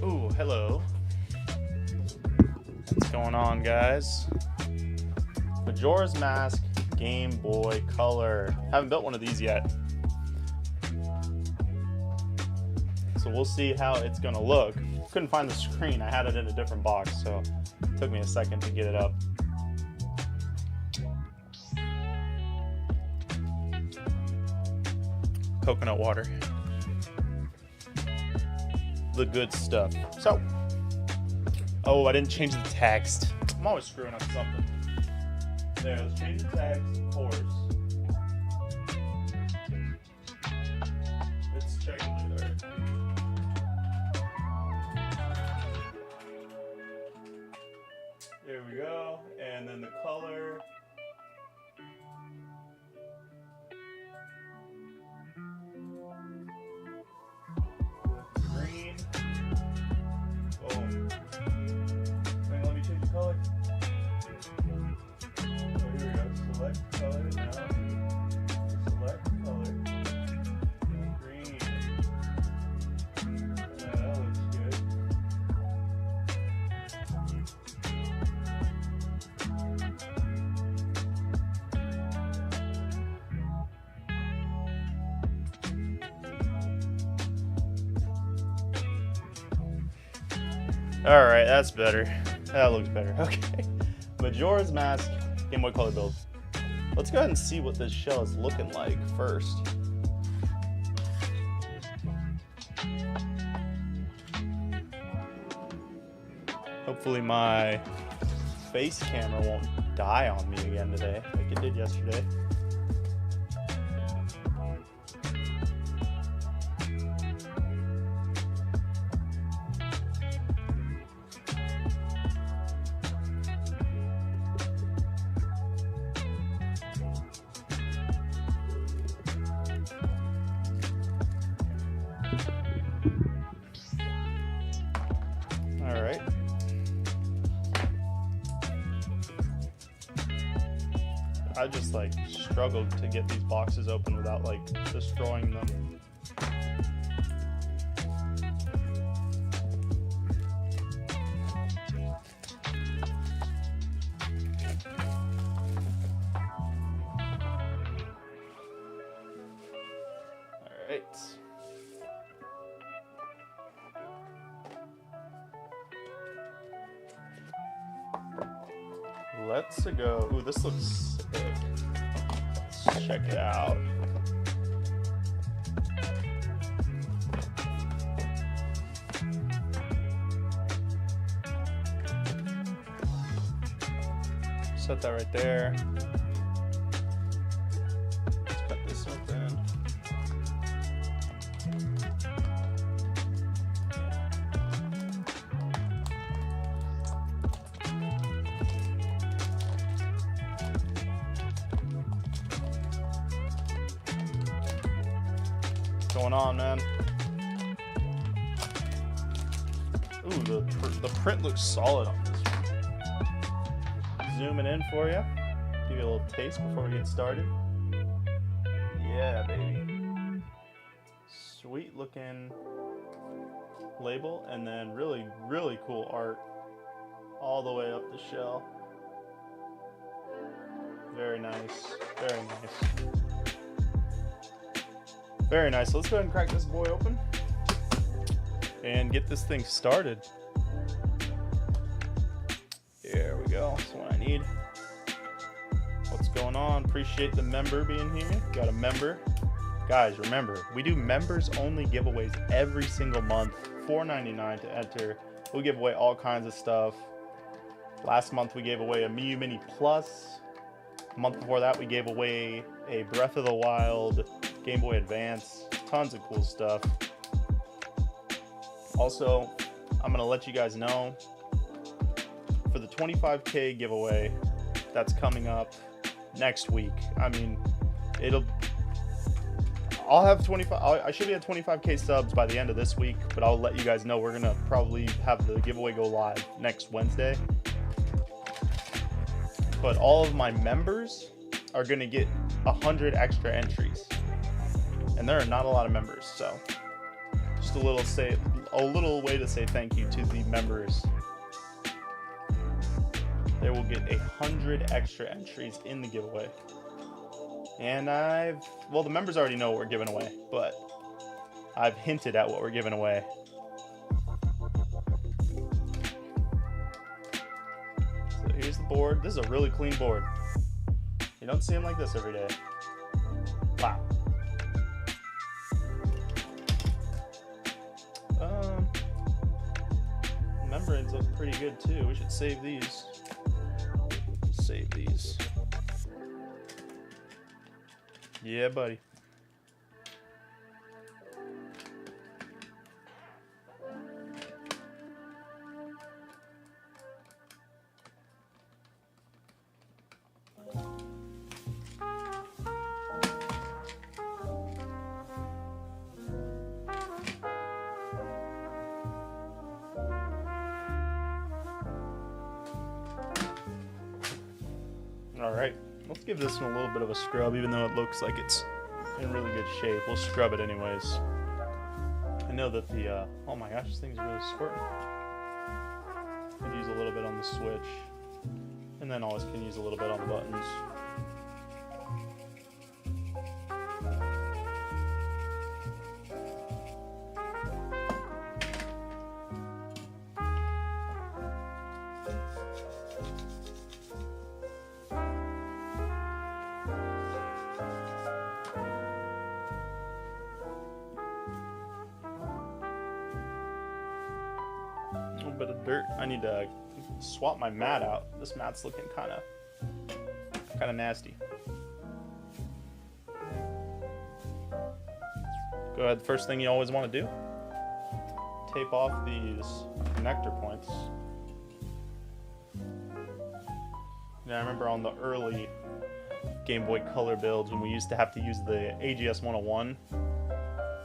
Ooh, hello. What's going on, guys? Majora's Mask Game Boy Color. Haven't built one of these yet. So we'll see how it's gonna look. Couldn't find the screen. I had it in a different box, so it took me a second to get it up. Coconut water. The good stuff. So, oh, I didn't change the text. I'm always screwing up something. There, let's change the text, of course. Let's check it there. There we go. And then the color. Green. Boom. Wait, let me change the color. So here we go. Select color now. Select color. Green. Yeah, that looks good. Alright, that's better. That looks better. Okay. Majora's Mask Game Boy Color build. Let's go ahead and see what this shell is looking like first. Hopefully my face camera won't die on me again today, like it did yesterday. All right. I just like struggled to get these boxes open without like destroying them. All right. Let's go. Ooh, this looks sick. Let's check it out. Set that right there. Let's cut this open. Going on, man? Ooh, the print looks solid on this one. Zooming in for you. Give you a little taste before we get started. Yeah, baby. Sweet looking label, and then really, really cool art all the way up the shell. Very nice. Very nice. Very nice. Let's go ahead and crack this boy open and get this thing started. There we go. That's what I need. What's going on? Appreciate the member being here. Got a member. Guys, remember, we do members only giveaways every single month. $4.99 to enter. We give away all kinds of stuff. Last month we gave away a Miu Mini Plus. A month before that we gave away a Breath of the Wild Game Boy Advance, tons of cool stuff. Also, I'm gonna let you guys know for the 25K giveaway that's coming up next week. I mean, I'll have 25. I should be at 25K subs by the end of this week, but I'll let you guys know we're gonna probably have the giveaway go live next Wednesday. But all of my members are gonna get 100 extra entries. And there are not a lot of members, so just a little way to say thank you to the members. They will get 100 extra entries in the giveaway. And well, the members already know what we're giving away, but I've hinted at what we're giving away. So here's the board. This is a really clean board. You don't see them like this every day. Wow. Membranes look pretty good too. We should save these. Save these. Yeah, buddy. Alright, let's give this one a little bit of a scrub, even though it looks like it's in really good shape. We'll scrub it anyways. I know that the, oh my gosh, this thing's really squirting. Could use a little bit on the switch, and then always can use a little bit on the buttons. Bit of dirt. I need to swap my mat out. This mat's looking kind of nasty. Go ahead. First thing you always want to do: tape off these connector points. Now, I remember on the early Game Boy Color builds when we used to have to use the AGS 101.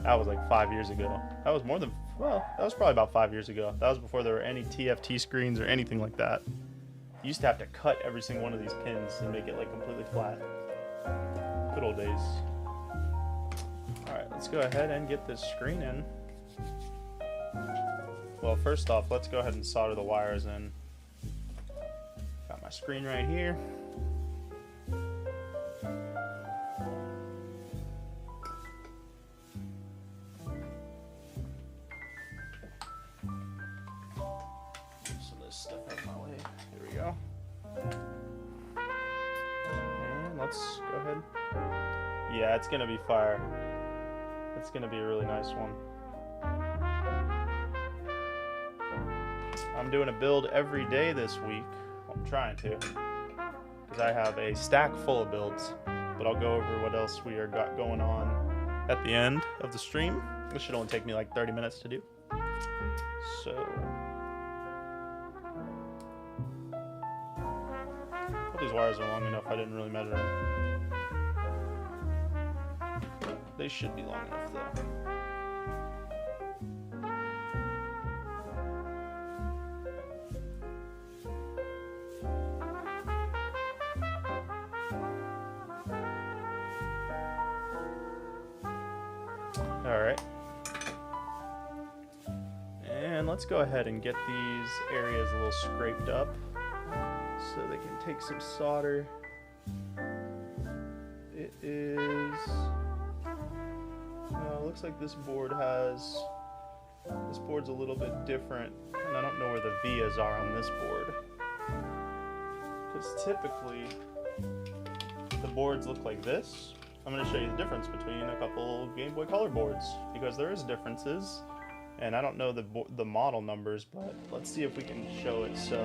That was like 5 years ago. That was more than, well, that was probably about 5 years ago. That was before there were any TFT screens or anything like that. You used to have to cut every single one of these pins and make it like completely flat. Good old days. Alright, let's go ahead and get this screen in. Well, first off, let's go ahead and solder the wires in. Got my screen right here. Some of this stuff out of my way. Here we go. And let's go ahead. Yeah, it's gonna be fire. It's gonna be a really nice one. I'm doing a build every day this week. Well, I'm trying to, because I have a stack full of builds. But I'll go over what else we are got going on at the end of the stream. This should only take me like 30 minutes to do. So, hope these wires are long enough. I didn't really measure them. They should be long enough though. Alright. And let's go ahead and get these areas a little scraped up so they can take some solder. It is... looks like this board's a little bit different, and I don't know where the vias are on this board. Because typically, the boards look like this. I'm going to show you the difference between a couple Game Boy Color boards, because there is differences, and I don't know the model numbers, but let's see if we can show it. So,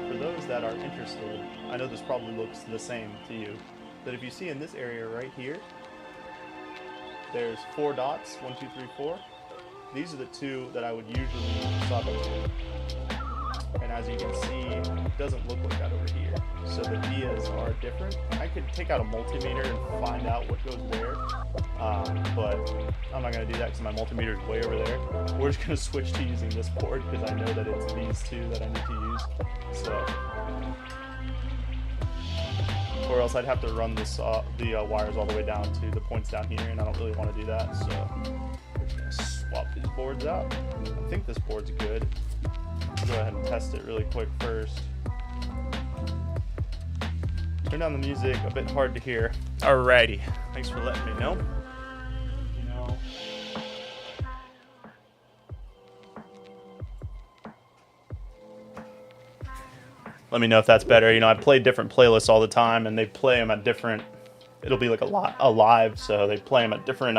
for those that are interested, I know this probably looks the same to you, but if you see in this area right here, there's 4 dots, 1, 2, 3, 4. These are the 2 that I would usually solder to. And as you can see, it doesn't look like that over here. So the vias are different. I could take out a multimeter and find out what goes where, but I'm not going to do that because my multimeter is way over there. We're just going to switch to using this board because I know that it's these 2 that I need to use. So, or else I'd have to run the wires all the way down to the points down here, and I don't really want to do that. So we're just going to swap these boards out. I think this board's good. Go ahead and test it really quick first. Turn down the music, a bit hard to hear. Alrighty, thanks for letting me know. Let me know if that's better. You know, I play different playlists all the time, and they play them at different. It'll be like a live, so they play them at different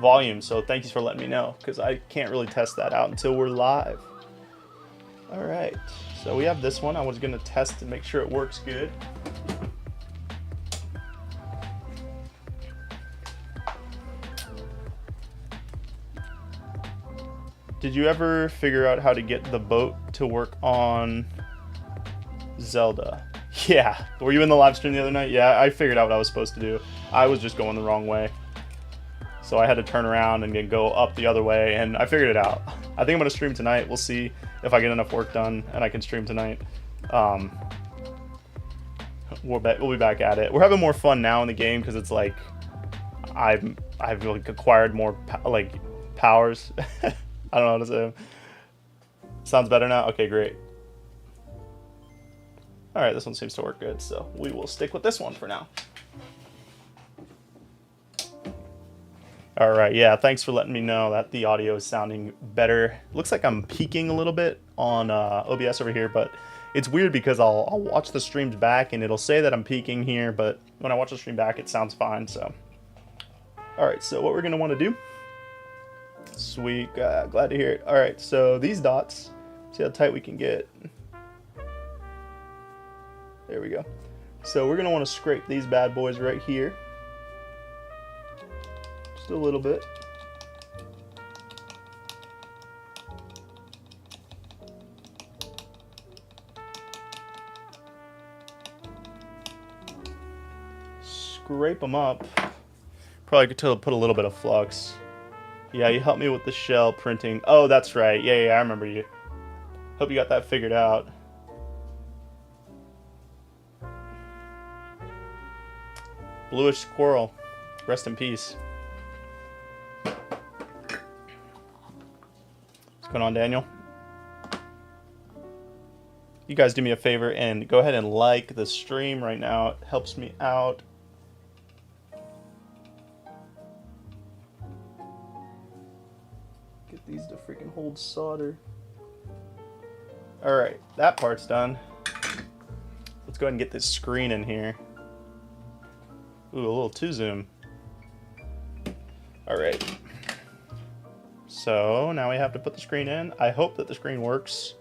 volumes. So thank you for letting me know, because I can't really test that out until we're live. All right, so we have this one. I was gonna test to make sure it works good. Did you ever figure out how to get the boat to work on Zelda? Yeah, were you in the live stream the other night? Yeah, I figured out what I was supposed to do. I was just going the wrong way. So I had to turn around and then go up the other way, and I figured it out. I think I'm gonna stream tonight. We'll see if I get enough work done and I can stream tonight. We'll be back at it. We're having more fun now in the game because it's like I've like acquired more powers. I don't know how to say them. Sounds better now? Okay, great. All right, this one seems to work good, so we will stick with this one for now. All right, yeah, thanks for letting me know that the audio is sounding better. Looks like I'm peaking a little bit on OBS over here, but it's weird because I'll watch the streams back and it'll say that I'm peaking here, but when I watch the stream back, it sounds fine, so. All right, so what we're gonna wanna do, sweet, glad to hear it. All right, so these dots, see how tight we can get. There we go. So we're gonna wanna scrape these bad boys right here. Just a little bit. Scrape them up. Probably could put a little bit of flux. Yeah, you helped me with the shell printing. Oh, that's right. Yeah, I remember you. Hope you got that figured out. Bluish squirrel. Rest in peace. What's going on, Daniel? You guys do me a favor and go ahead and like the stream right now. It helps me out. Get these to freaking hold solder. Alright, that part's done. Let's go ahead and get this screen in here. Ooh, a little too zoom. Alright. So now we have to put the screen in. I hope that the screen works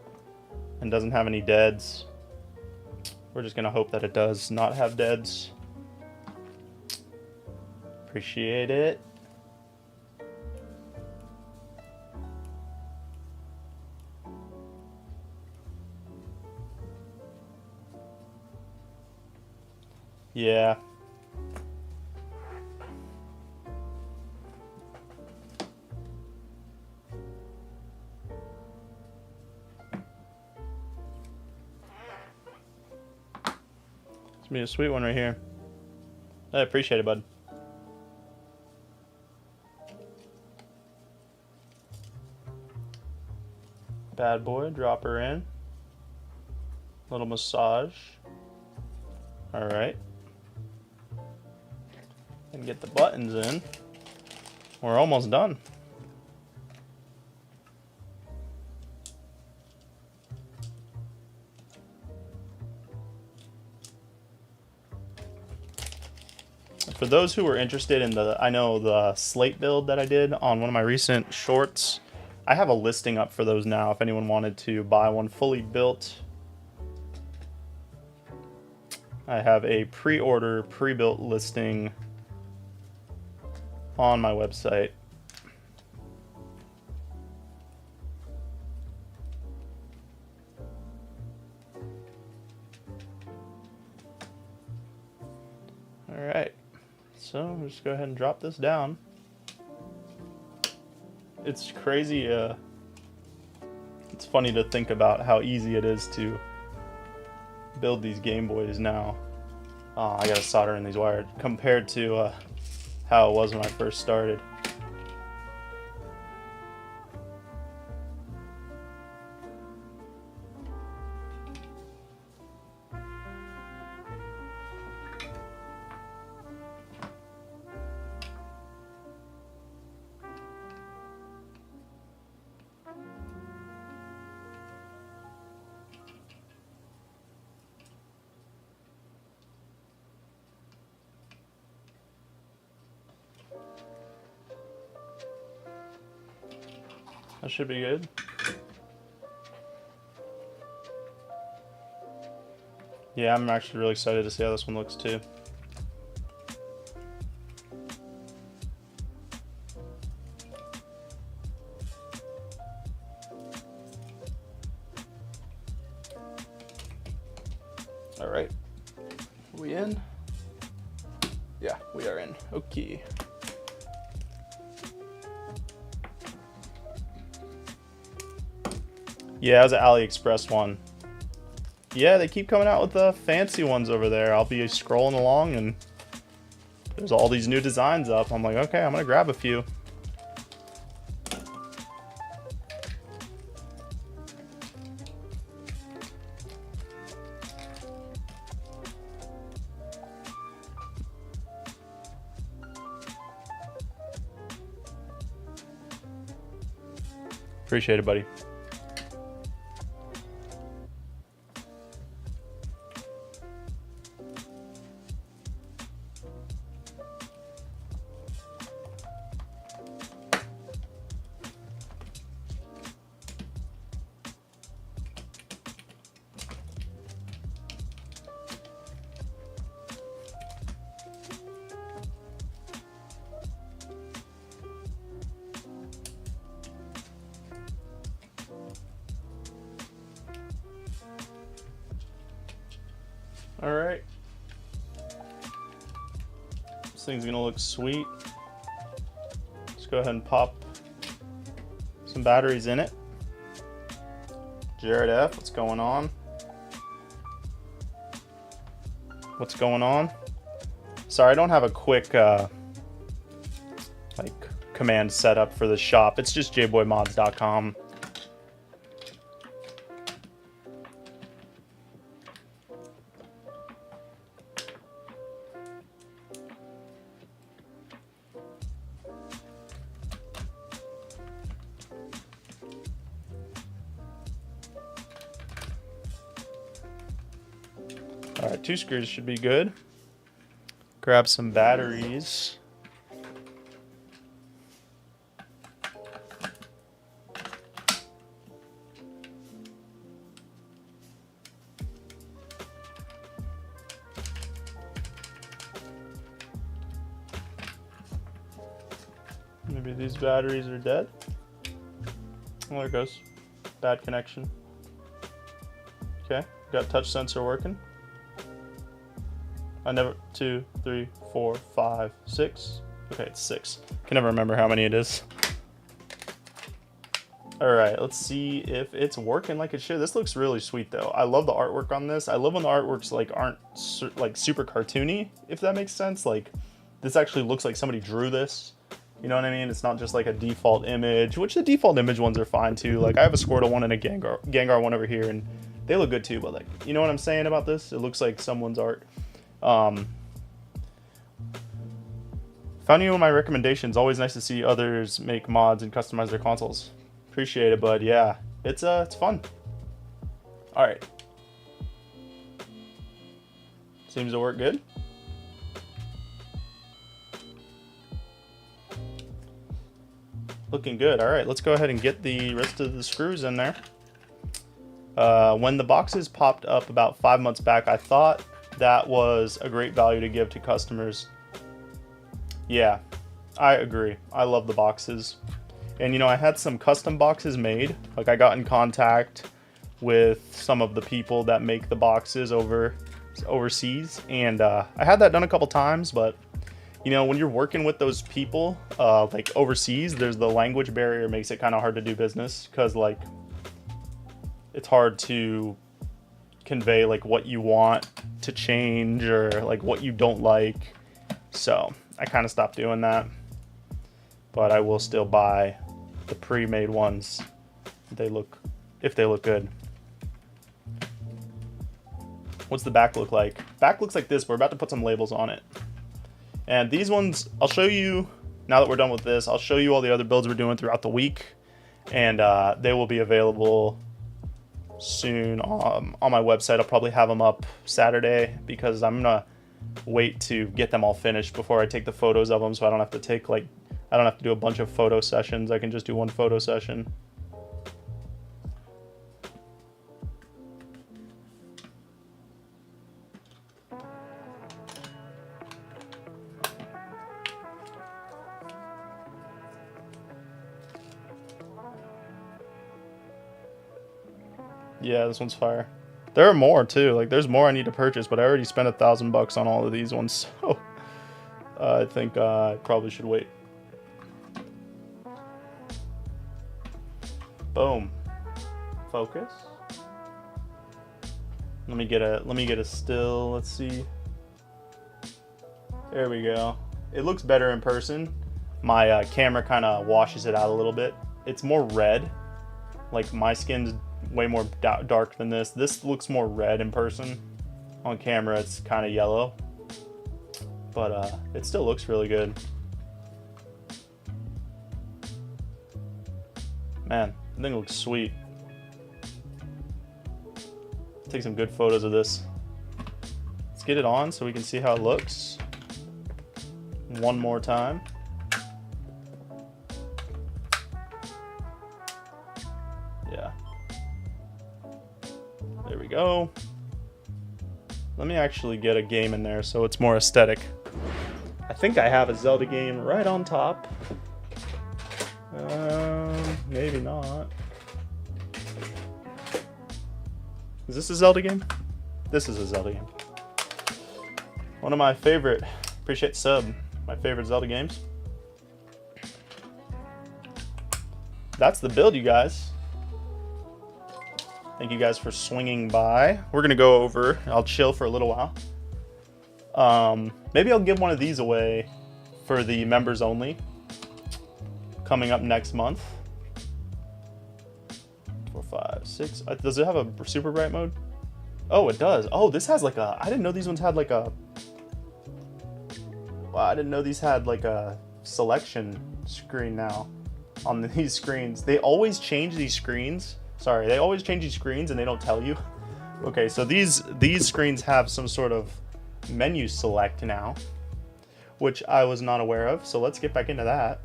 and doesn't have any deads. We're just gonna hope that it does not have deads. Appreciate it. Yeah. It's gonna be a sweet one right here. I appreciate it, bud. Bad boy, drop her in. Little massage. Alright. And get the buttons in. We're almost done. For those who are interested in the slate build that I did on one of my recent shorts, I have a listing up for those now if anyone wanted to buy one fully built. I have a pre-order, pre-built listing on my website. All right. So I'm just go ahead and drop this down. It's crazy. It's funny to think about how easy it is to build these Game Boys now. Oh, I gotta solder in these wires compared to how it was when I first started. That should be good. Yeah, I'm actually really excited to see how this one looks too. All right, are we in? Yeah, we are in. Okay. Yeah, it was an AliExpress one. Yeah, they keep coming out with the fancy ones over there. I'll be scrolling along and there's all these new designs up. I'm like, okay, I'm gonna grab a few. Appreciate it, buddy. All right. This thing's gonna look sweet. Let's go ahead and pop some batteries in it. Jared F, what's going on? What's going on? Sorry, I don't have a quick like command setup for the shop. It's just jboymods.com. All right, 2 screws should be good. Grab some batteries. Maybe these batteries are dead. Oh, there it goes. Bad connection. Okay, got touch sensor working. I never, 2, 3, 4, 5, 6. Okay, it's 6. Can never remember how many it is. All right, let's see if it's working like it should. This looks really sweet though. I love the artwork on this. I love when the artworks like aren't like super cartoony, if that makes sense. Like this actually looks like somebody drew this. You know what I mean? It's not just like a default image, which the default image ones are fine too. Like I have a Squirtle one and a Gengar one over here, and they look good too. But like, you know what I'm saying about this? It looks like someone's art. Found you in my recommendations. Always nice to see others make mods and customize their consoles. Appreciate it, bud. Yeah, it's fun. All right, seems to work good. Looking good. All right, let's go ahead and get the rest of the screws in there. When the boxes popped up about 5 months back, I thought that was a great value to give to customers. Yeah, I agree. I love the boxes. And you know, I had some custom boxes made. Like I got in contact with some of the people that make the boxes overseas, and I had that done a couple times. But you know, when you're working with those people like overseas, there's the language barrier, makes it kind of hard to do business, because like it's hard to convey like what you want to change or like what you don't like. So I kind of stopped doing that, but I will still buy the pre-made ones. If they look good. What's the back look like? Back looks like this. We're about to put some labels on it. And these ones, I'll show you, now that we're done with this, I'll show you all the other builds we're doing throughout the week. And they will be available soon on my website. I'll probably have them up Saturday, because I'm gonna wait to get them all finished before I take the photos of them, so I don't have to take like, I don't have to do a bunch of photo sessions. I can just do one photo session. Yeah, this one's fire. There are more too. Like there's more I need to purchase, but I already spent $1,000 on all of these ones, so I think I probably should wait. Boom. Focus. Let me get a still. Let's see. There we go. It looks better in person. My camera kind of washes it out a little bit. It's more red. Like my skin's way more dark than this. This looks more red in person. On camera, it's kind of yellow. But it still looks really good. Man, I think it looks sweet. Take some good photos of this. Let's get it on so we can see how it looks. One more time. Yeah. There we go. Let me actually get a game in there so it's more aesthetic. I think I have a Zelda game right on top. Maybe not. Is this a Zelda game? This is a Zelda game. One of my favorite, appreciate sub, my favorite Zelda games. that's the build, you guys. Thank you guys for swinging by. We're gonna go over. I'll chill for a little while. Maybe I'll give one of these away for the members only. Coming up next month. 4, 5, 6. Does it have a super bright mode? Oh, it does. Oh, this has like a. I didn't know these ones had like a. Wow, I didn't know these had like a selection screen now on these screens. They always change these screens. Sorry, they always change these screens and they don't tell you. Okay, so these screens have some sort of menu select now, which I was not aware of. So let's get back into that.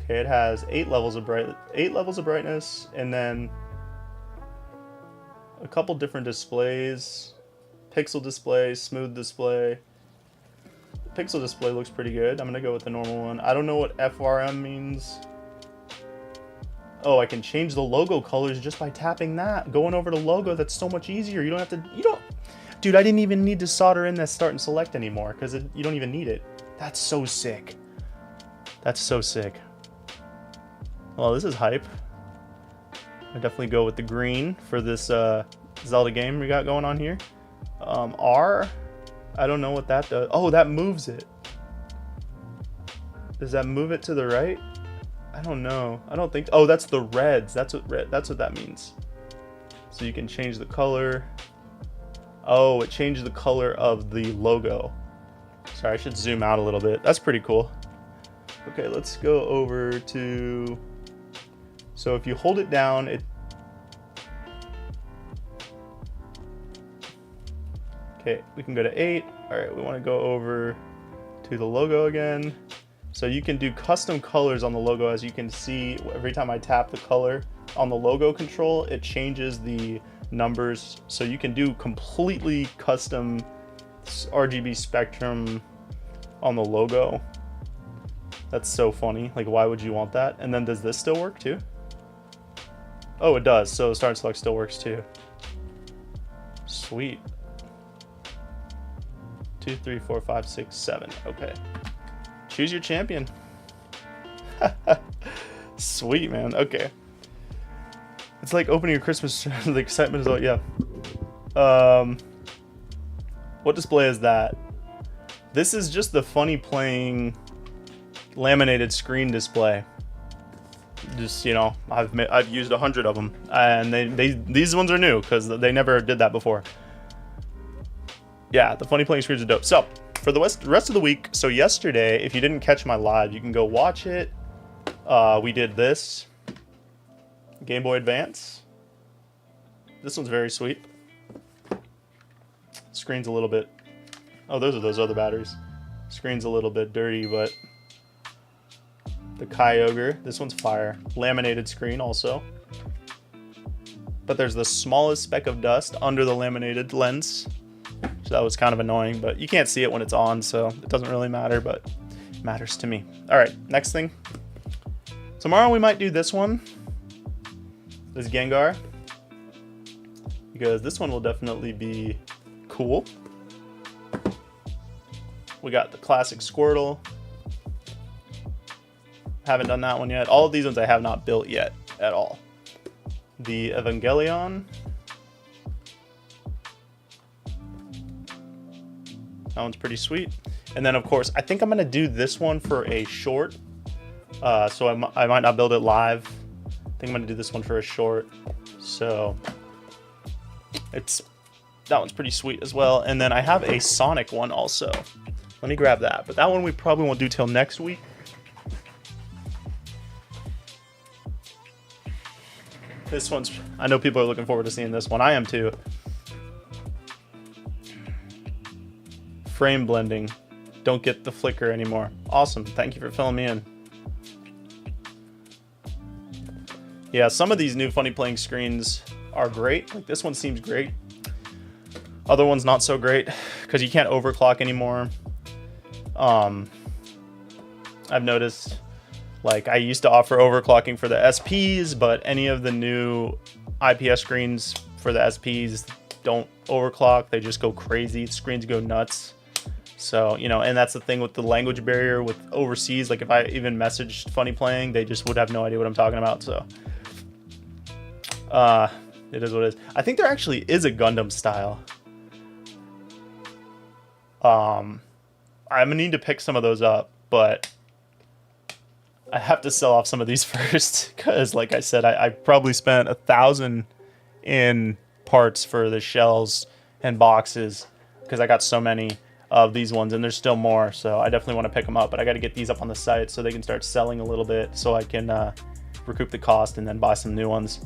Okay, it has 8 levels of brightness, and then a couple different displays. Pixel display, smooth display. Pixel display looks pretty good. I'm gonna go with the normal one. I don't know what FRM means. Oh, I can change the logo colors just by tapping that. Going over to logo, that's so much easier. You don't have to, dude, I didn't even need to solder in that start and select anymore because you don't even need it. That's so sick. That's so sick. Well, this is hype. I definitely go with the green for this Zelda game we got going on here. R, I don't know what that does. Oh, that moves it. Does that move it to the right? I don't know. I don't think. Oh, that's the reds. That's what that means. So you can change the color. Oh, it changed the color of the logo. Sorry, I should zoom out a little bit. That's pretty cool. Okay, let's go over to. So if you hold it down, it. Okay, we can go to 8. All right, we want to go over to the logo again. So you can do custom colors on the logo. As you can see, every time I tap the color on the logo control, it changes the numbers. So you can do completely custom RGB spectrum on the logo. That's so funny. Like, why would you want that? And then does this still work too? Oh, it does. So start and select still works too. Sweet. 2, 3, 4, 5, 6, 7. Okay. Choose your champion. Sweet, man. Okay. It's like opening a Christmas. The excitement is all, yeah. What display is that? This is just the funny playing laminated screen display. Just, you know, I've used 100 of them, and these ones are new because they never did that before. Yeah, the funny playing screens are dope. So for the rest of the week, so yesterday, if you didn't catch my live, you can go watch it. We did this Game Boy Advance. This one's very sweet. Screen's a little bit. Oh, those are those other batteries. Screen's a little bit dirty, but the Kyogre. This one's fire. Laminated screen also. But there's the smallest speck of dust under the laminated lens. So that was kind of annoying, but you can't see it when it's on, so it doesn't really matter, but it matters to me. All right, next thing. Tomorrow we might do this one. This Gengar. Because this one will definitely be cool. We got the classic Squirtle. Haven't done that one yet. All of these ones I have not built yet at all. The Evangelion. That one's pretty sweet. And then, of course, I think I'm going to do this one for a short. So I might not build it live. I think I'm going to do this one for a short. So that one's pretty sweet as well. And then I have a Sonic one also. Let me grab that. But that one we probably won't do till next week. This one's, I know people are looking forward to seeing this one. I am too. Frame blending. Don't get the flicker anymore. Awesome. Thank you for filling me in. Yeah, some of these new funny playing screens are great. Like this one seems great. Other ones not so great because you can't overclock anymore. I've noticed, like, I used to offer overclocking for the SPs, but any of the new IPS screens for the SPs don't overclock. They just go crazy. Screens go nuts. So, you know, and that's the thing with the language barrier with overseas. Like if I even messaged Funny Playing, they just would have no idea what I'm talking about. So, it is what it is. I think there actually is a Gundam style. I'm gonna need to pick some of those up, but I have to sell off some of these first because, like I said, I probably spent 1,000 in parts for the shells and boxes because I got so many of these ones, and there's still more, so I definitely want to pick them up, but I got to get these up on the site so they can start selling a little bit so I can recoup the cost and then buy some new ones.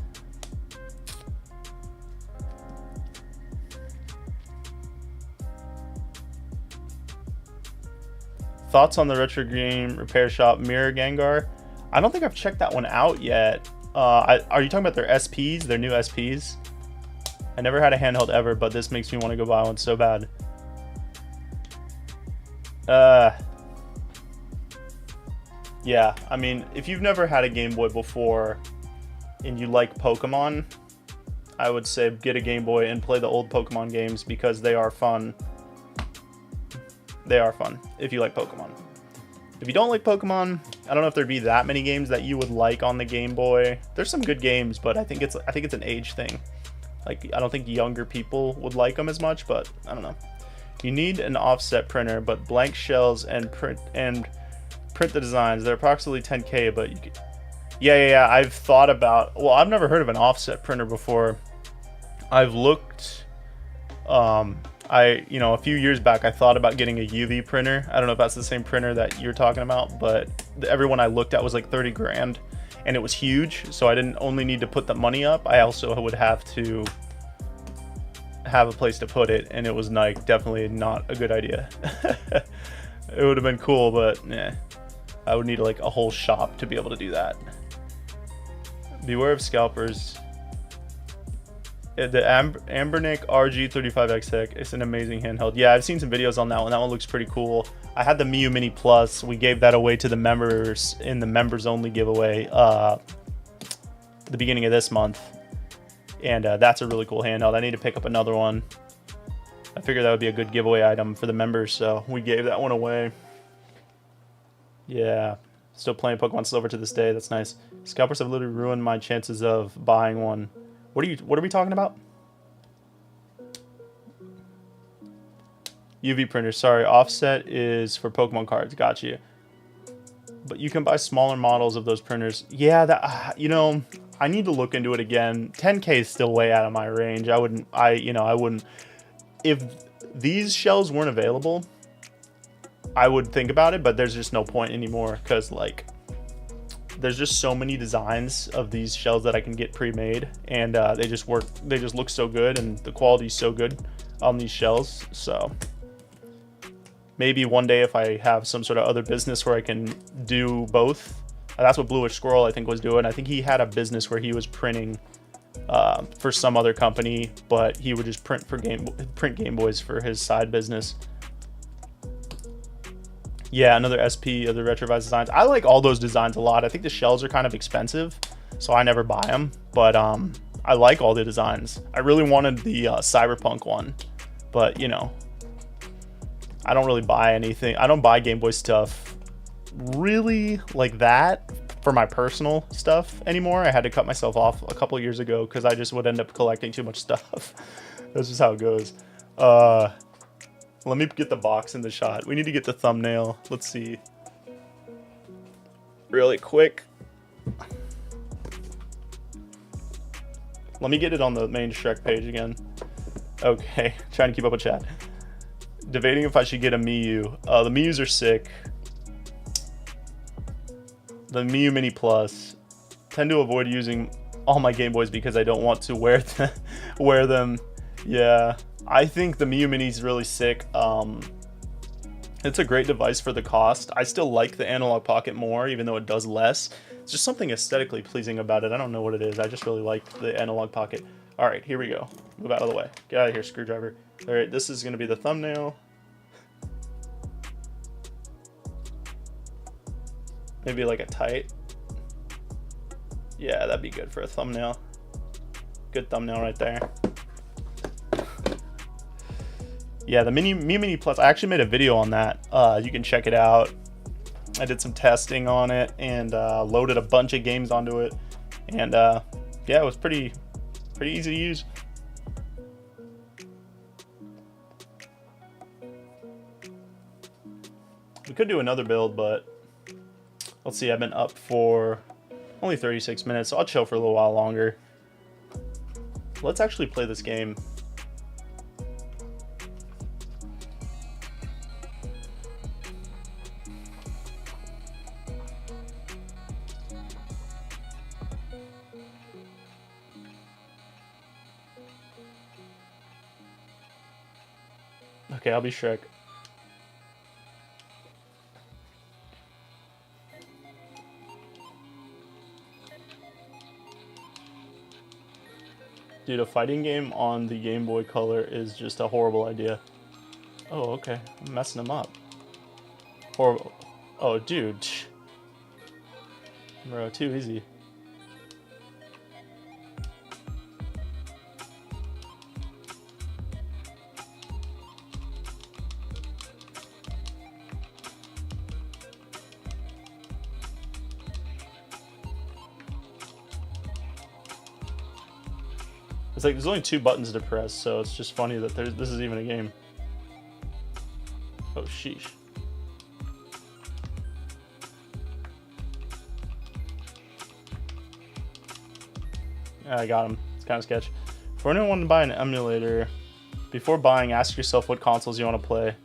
Thoughts on the retro game repair shop Mirror Gengar? I don't think I've checked that one out yet. Are you talking about their SPs, their new SPs? I never had a handheld ever, but this makes me want to go buy one so bad. Yeah, I mean, if you've never had a Game Boy before and you like Pokemon, I would say get a Game Boy and play the old Pokemon games because they are fun. They are fun if you like Pokemon. If you don't like Pokemon, I don't know if there'd be that many games that you would like on the Game Boy. There's some good games, but I think it's an age thing. Like, I don't think younger people would like them as much, but I don't know. You need an offset printer, but blank shells and print the designs. They're approximately 10K, but you could... Yeah. I've thought about... Well, I've never heard of an offset printer before. I've looked... a few years back, I thought about getting a UV printer. I don't know if that's the same printer that you're talking about, but everyone I looked at was like 30 grand, and it was huge. So I didn't only need to put the money up, I also would have to have a place to put it, and it was like definitely not a good idea. It would have been cool, but yeah, I would need like a whole shop to be able to do that. Beware of scalpers. The Ambernick RG35XX, it's an amazing handheld. Yeah, I've seen some videos on that one. That one looks pretty cool. I had the Miu Mini Plus. We gave that away to the members in the members only giveaway the beginning of this month. And that's a really cool handheld. I need to pick up another one. I figured that would be a good giveaway item for the members, so we gave that one away. Yeah, still playing Pokemon Silver to this day. That's nice. Scalpers have literally ruined my chances of buying one. What are we talking about? UV printer, sorry. Offset is for Pokemon cards. Got you. But you can buy smaller models of those printers. Yeah, that I need to look into it again. 10K is still way out of my range. I wouldn't. If these shells weren't available, I would think about it. But there's just no point anymore because like, there's just so many designs of these shells that I can get pre-made, and they just work. They just look so good, and the quality is so good on these shells. So maybe one day if I have some sort of other business where I can do both. That's what Bluish Squirrel I think was doing. I think he had a business where he was printing for some other company, but he would just print Game Boys for his side business. Yeah, another SP of the Retrovised designs. I like all those designs a lot. I think the shells are kind of expensive, so I never buy them. But I like all the designs. I really wanted the Cyberpunk one, but I don't really buy anything. I don't buy Game Boy stuff really like that for my personal stuff anymore. I had to cut myself off a couple of years ago because I just would end up collecting too much stuff. That's just how it goes. Let me get the box in the shot. We need to get the thumbnail. Let's see. Really quick. Let me get it on the main Shrek page again. Okay, trying to keep up with chat. Debating if I should get a Miu. The Mius are sick. The Miu Mini Plus. Tend to avoid using all my Game Boys because I don't want to wear them. Yeah. I think the Miu Mini is really sick. It's a great device for the cost. I still like the Analog Pocket more, even though it does less. It's just something aesthetically pleasing about it. I don't know what it is. I just really like the Analog Pocket. All right, here we go. Move out of the way. Get out of here, screwdriver. All right, this is going to be the thumbnail. Maybe like a tight. Yeah, that'd be good for a thumbnail. Good thumbnail right there. Yeah, the Mew Mini Plus, I actually made a video on that. You can check it out. I did some testing on it and loaded a bunch of games onto it. And yeah, it was pretty easy to use. We could do another build, but let's see, I've been up for only 36 minutes, so I'll chill for a little while longer. Let's actually play this game. Okay, I'll be Shrek. Dude, a fighting game on the Game Boy Color is just a horrible idea. Oh, okay. I'm messing them up. Horrible. Oh, dude. Bro, too easy. It's like there's only 2 buttons to press, so it's just funny that this is even a game. Oh, sheesh. I got him. It's kind of sketch. For anyone wanting to buy an emulator, before buying, ask yourself what consoles you want to play.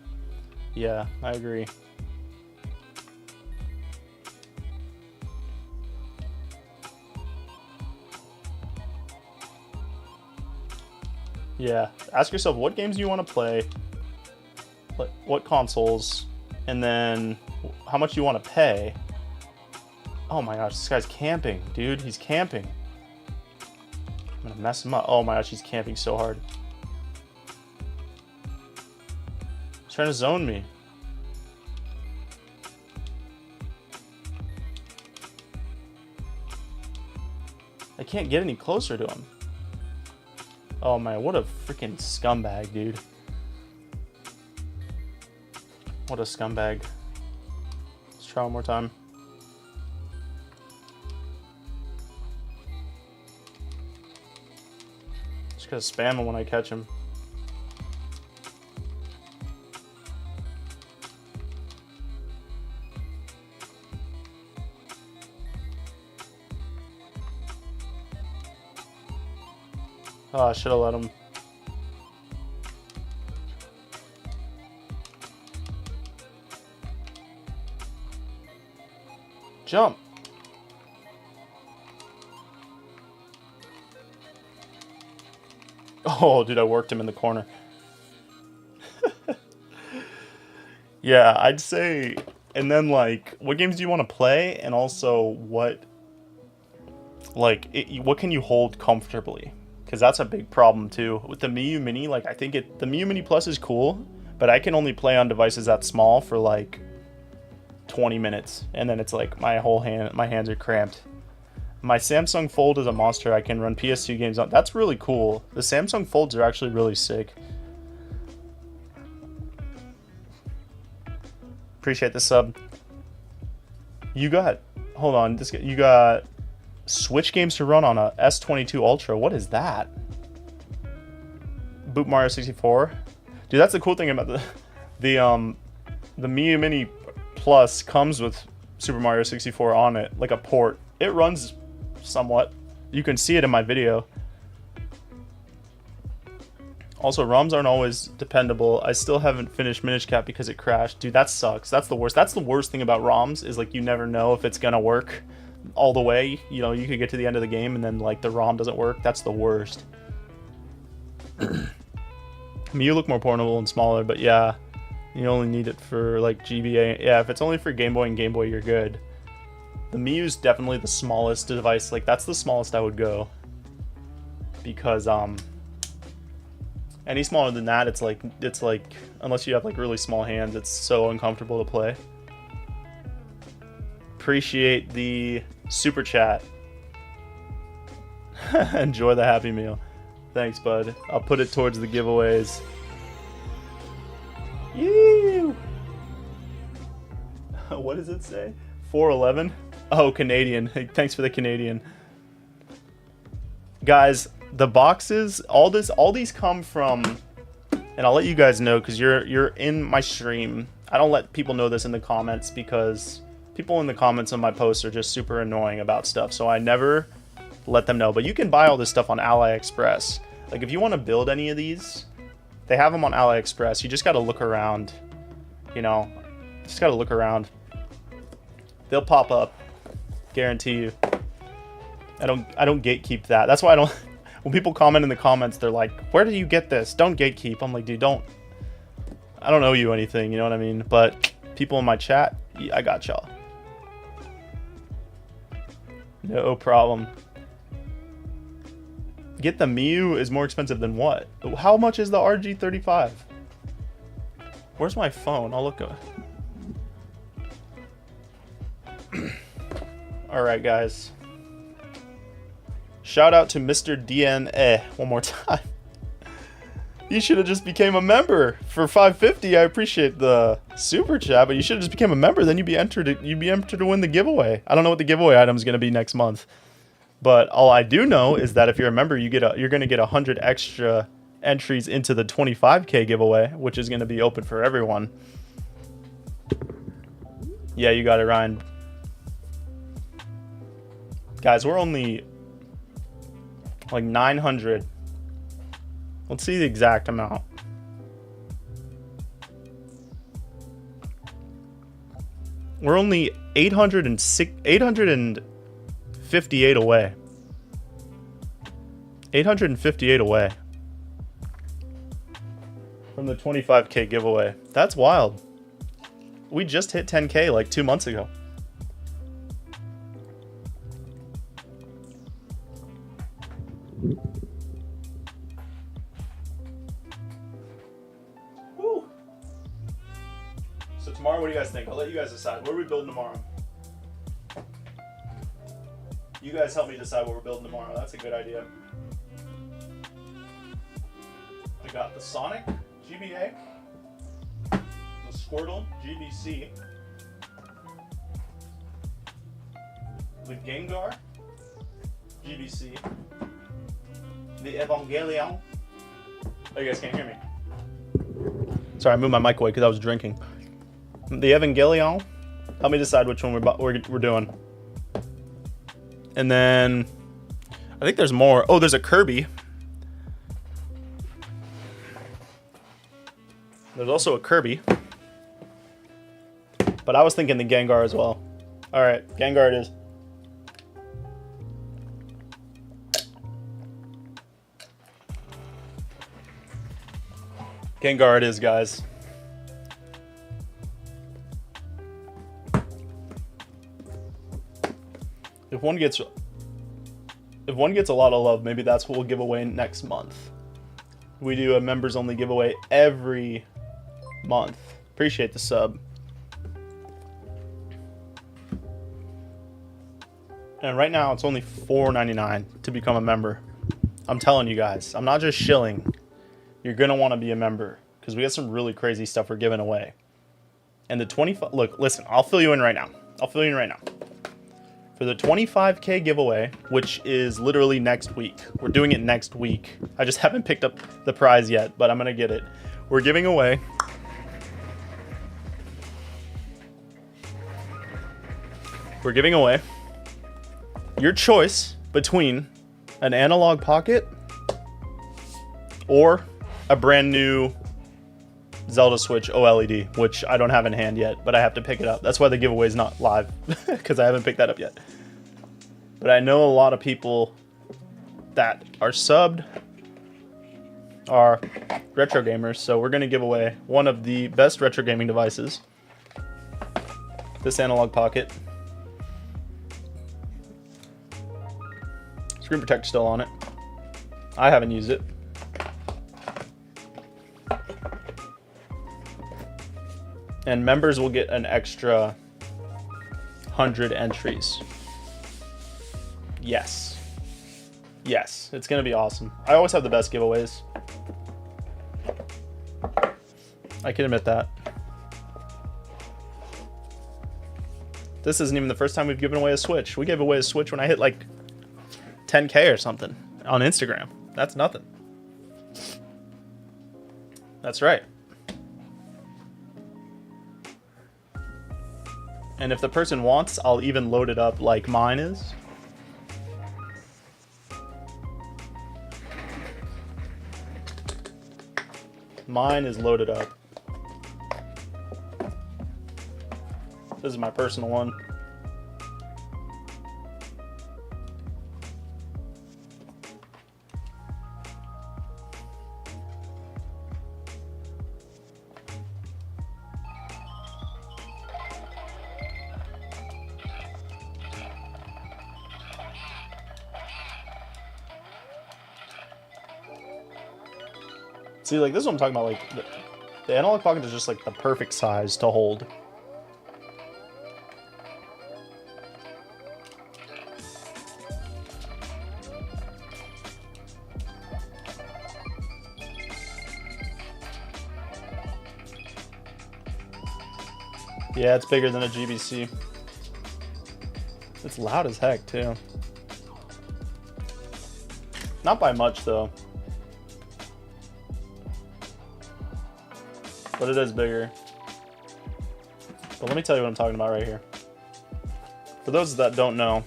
Yeah, I agree. Yeah, ask yourself what games you want to play, what consoles, and then how much you want to pay. Oh my gosh, this guy's camping, dude. He's camping. I'm gonna mess him up. Oh my gosh, he's camping so hard. He's trying to zone me. I can't get any closer to him. Oh man, what a freaking scumbag, dude. What a scumbag. Let's try one more time. Just gonna spam him when I catch him. Oh, I should have let him. Jump. Oh, dude, I worked him in the corner. Yeah, I'd say, and then like, what games do you want to play? And also what can you hold comfortably? Because that's a big problem too. With the Miu Mini, like I think the Miu Mini Plus is cool, but I can only play on devices that small for like 20 minutes. And then it's like my hands are cramped. My Samsung Fold is a monster. I can run PS2 games on. That's really cool. The Samsung Folds are actually really sick. Appreciate the sub. You got, hold on, you got Switch games to run on a S22 Ultra. What is that? Boot Mario 64. Dude, that's the cool thing about the Miu Mini Plus comes with Super Mario 64 on it, like a port. It runs somewhat. You can see it in my video. Also, ROMs aren't always dependable. I still haven't finished Minish Cap because it crashed. Dude, that sucks. That's the worst. That's the worst thing about ROMs is like you never know if it's gonna work all the way. You know, you could get to the end of the game and then like the ROM doesn't work. That's the worst. You look more portable and smaller, but yeah, you only need it for like GBA. Yeah, if it's only for Game Boy and Game Boy, you're good. The Miu's definitely the smallest device. Like that's the smallest I would go, because any smaller than that, it's like unless you have like really small hands, it's so uncomfortable to play. Appreciate the super chat. Enjoy the Happy Meal. Thanks, bud. I'll put it towards the giveaways. What does it say? 411. Oh, Canadian. Hey, thanks for the Canadian. Guys, the boxes, all these come from, and I'll let you guys know because you're in my stream. I don't let people know this in the comments because people in the comments on my posts are just super annoying about stuff, so I never let them know. But you can buy all this stuff on AliExpress. Like, if you want to build any of these, they have them on AliExpress. You just got to look around, you know, just got to look around. They'll pop up, guarantee you. I don't gatekeep that. That's why I don't, when people comment in the comments, they're like, where do you get this? Don't gatekeep. I'm like, dude, I don't owe you anything, you know what I mean? But people in my chat, yeah, I got y'all. No problem. Get the Miu is more expensive than what? How much is the RG35? Where's my phone? I'll look. All right, guys. Shout out to Mr. DNA one more time. You should have just became a member for 550. I appreciate the super chat, but you should have just became a member. Then you'd be entered to win the giveaway. I don't know what the giveaway item is going to be next month, but all I do know is that if you're a member, you're going to get 100 extra entries into the 25K giveaway, which is going to be open for everyone. Yeah, you got it, Ryan. Guys, we're only like 900. Let's see the exact amount. We're only 858 away. 858 away from the 25K giveaway. That's wild. We just hit 10K like 2 months ago. Woo. So tomorrow, what do you guys think? I'll let you guys decide. What are we building tomorrow? You guys help me decide what we're building tomorrow. That's a good idea. I got the Sonic GBA, the Squirtle GBC, the Gengar GBC, the Evangelion. Oh, you guys can't hear me. Sorry, I moved my mic away because I was drinking. The Evangelion. Help me decide which one we're doing. And then I think there's more. Oh, there's a Kirby. There's also a Kirby. But I was thinking the Gengar as well. All right, Gengar it is. Gengar it is, guys. If one gets a lot of love, maybe that's what we'll give away next month. We do a members only giveaway every month. Appreciate the sub. And right now it's only $4.99 to become a member. I'm telling you guys, I'm not just shilling. You're gonna want to be a member because we got some really crazy stuff we're giving away. And the 25, look, listen, I'll fill you in right now. For the 25K giveaway, which is literally next week. We're doing it next week. I just haven't picked up the prize yet, but I'm gonna get it. We're giving away your choice between an analog pocket or a brand new Zelda Switch OLED, which I don't have in hand yet, but I have to pick it up. That's why the giveaway is not live, because I haven't picked that up yet. But I know a lot of people that are subbed are retro gamers, so we're going to give away one of the best retro gaming devices, this analog pocket. Screen protector still on it. I haven't used it. And members will get an extra 100 entries. Yes. Yes, it's gonna be awesome. I always have the best giveaways. I can admit that. This isn't even the first time we've given away a Switch. We gave away a Switch when I hit like 10K or something on Instagram. That's nothing. That's right. And if the person wants, I'll even load it up like mine is. Mine is loaded up. This is my personal one. See, like, this is what I'm talking about. Like, the analog pocket is just, like, the perfect size to hold. Yeah, it's bigger than a GBC. It's loud as heck, too. Not by much, though. But it is bigger. But let me tell you what I'm talking about right here. For those that don't know.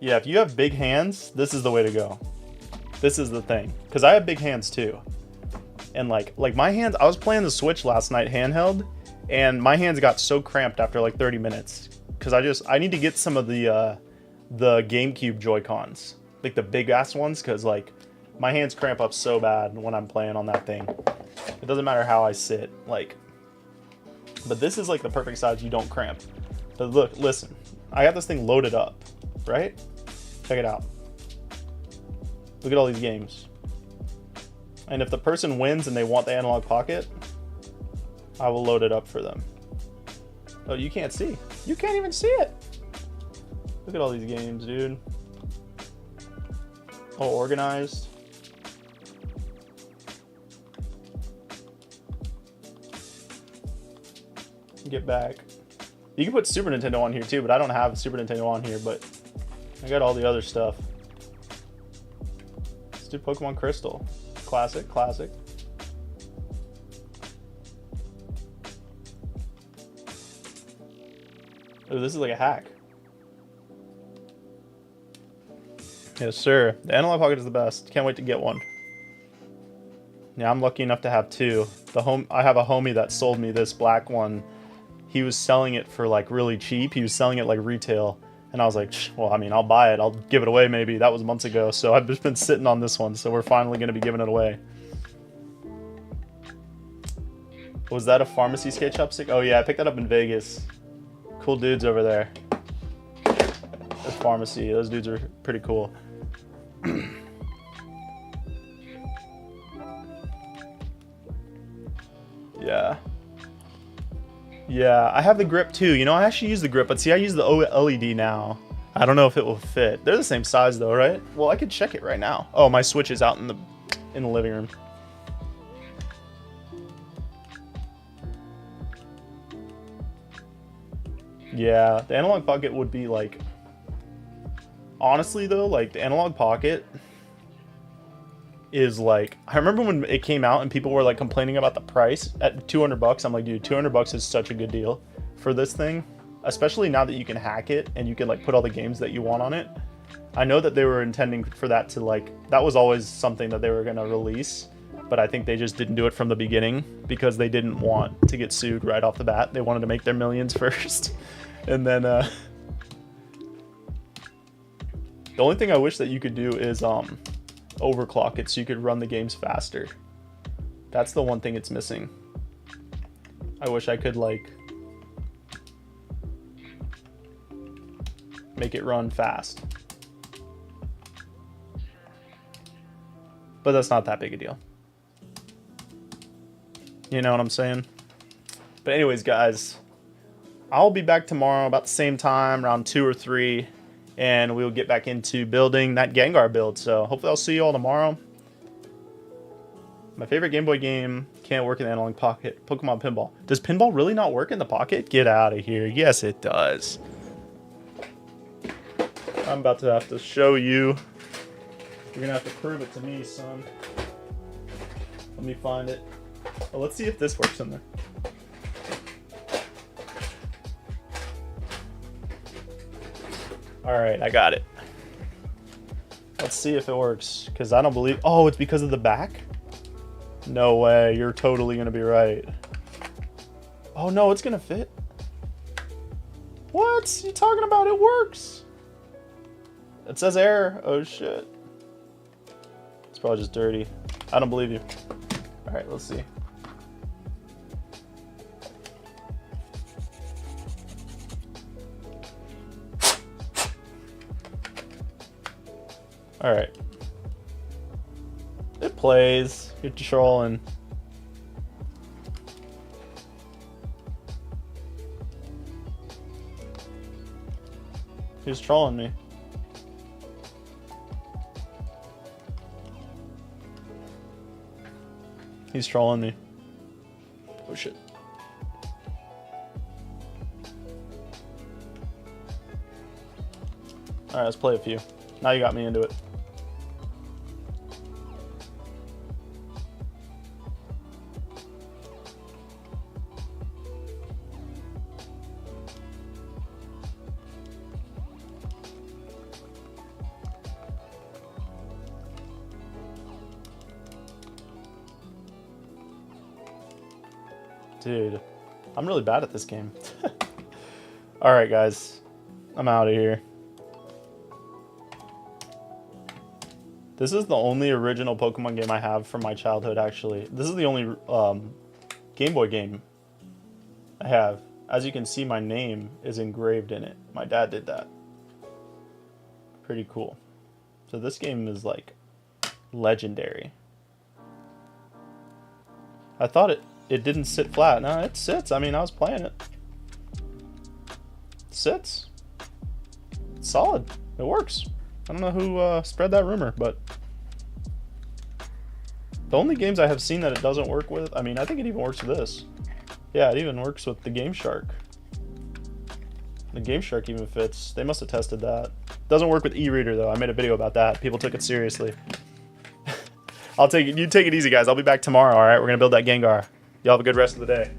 Yeah, if you have big hands, this is the way to go. This is the thing. Because I have big hands too. And like my hands, I was playing the Switch last night handheld. And my hands got so cramped after like 30 minutes. Because I need to get some of the GameCube Joy-Cons. Like the big ass ones. Because like my hands cramp up so bad when I'm playing on that thing. It doesn't matter how I sit, like. But this is like the perfect size you don't cramp. But look, listen. I got this thing loaded up, right? Check it out. Look at all these games. And if the person wins and they want the analog pocket, I will load it up for them. Oh, you can't see. You can't even see it. Look at all these games, dude. All organized. Get back. You can put Super Nintendo on here too, but I don't have Super Nintendo on here, but I got all the other stuff. Let's do Pokemon Crystal. Classic, classic. Oh, this is like a hack. Yes, sir. The analog pocket is the best. Can't wait to get one. Yeah, I'm lucky enough to have two. I have a homie that sold me this black one. He was selling it for like really cheap. He was selling it like retail. And I was like, well, I mean, I'll buy it. I'll give it away maybe. That was months ago. So I've just been sitting on this one. So we're finally going to be giving it away. Was that a pharmacy skate chopstick? Oh yeah, I picked that up in Vegas. Cool dudes over there. That's pharmacy. Those dudes are pretty cool. Yeah. Yeah, I have the grip too. You know, I actually use the grip, but see, I use the LED now. I don't know if it will fit. They're the same size though, right? Well, I could check it right now. Oh, my Switch is out in the living room. Yeah, the analog pocket would be like, honestly though, like the analog pocket is like, I remember when it came out and people were like complaining about the price at 200 bucks. I'm like, dude, 200 bucks is such a good deal for this thing, especially now that you can hack it and you can like put all the games that you want on it. I know that they were intending for that to like, that was always something that they were going to release, but I think they just didn't do it from the beginning because they didn't want to get sued right off the bat. They wanted to make their millions first. And then the only thing I wish that you could do is overclock it so you could run the games faster. That's the one thing it's missing. I wish I could like make it run fast. But that's not that big a deal. You know what I'm saying? But anyways, guys, I'll be back tomorrow about the same time, around 2 or 3, and we'll get back into building that Gengar build. So hopefully I'll see you all tomorrow. My favorite Game Boy game Can't work in the analog pocket. Pokemon Pinball. Does pinball really not work in the pocket? Get out of here. Yes, it does. I'm about to have to show you. You're going to have to prove it to me, son. Let me find it. Well, let's see if this works in there. Alright, I got it. Let's see if it works. Because I don't believe... Oh, it's because of the back? No way. You're totally going to be right. Oh, no, it's going to fit. What? You talking about? It works. It says error. Oh, shit. It's probably just dirty. I don't believe you. Alright, let's see. Alright. It plays. You're trolling. Who's trolling me? He's trolling me. Oh shit. Alright, let's play a few. Now you got me into it. Dude, I'm really bad at this game. Alright guys, I'm out of here. This is the only original Pokemon game I have from my childhood, actually. This is the only Game Boy game I have. As you can see, my name is engraved in it. My dad did that. Pretty cool. So this game is like legendary. I thought it didn't sit flat. No, it sits. I mean, I was playing it. It sits. It's solid. It works. I don't know who spread that rumor, but the only games I have seen that it doesn't work with, I mean, I think it even works with this. Yeah, it even works with the Game Shark. The Game Shark even fits. They must have tested that. Doesn't work with e-reader though. I made a video about that. People took it seriously. I'll take it. You take it easy, guys. I'll be back tomorrow. All right, we're gonna build that Gengar. Y'all have a good rest of the day.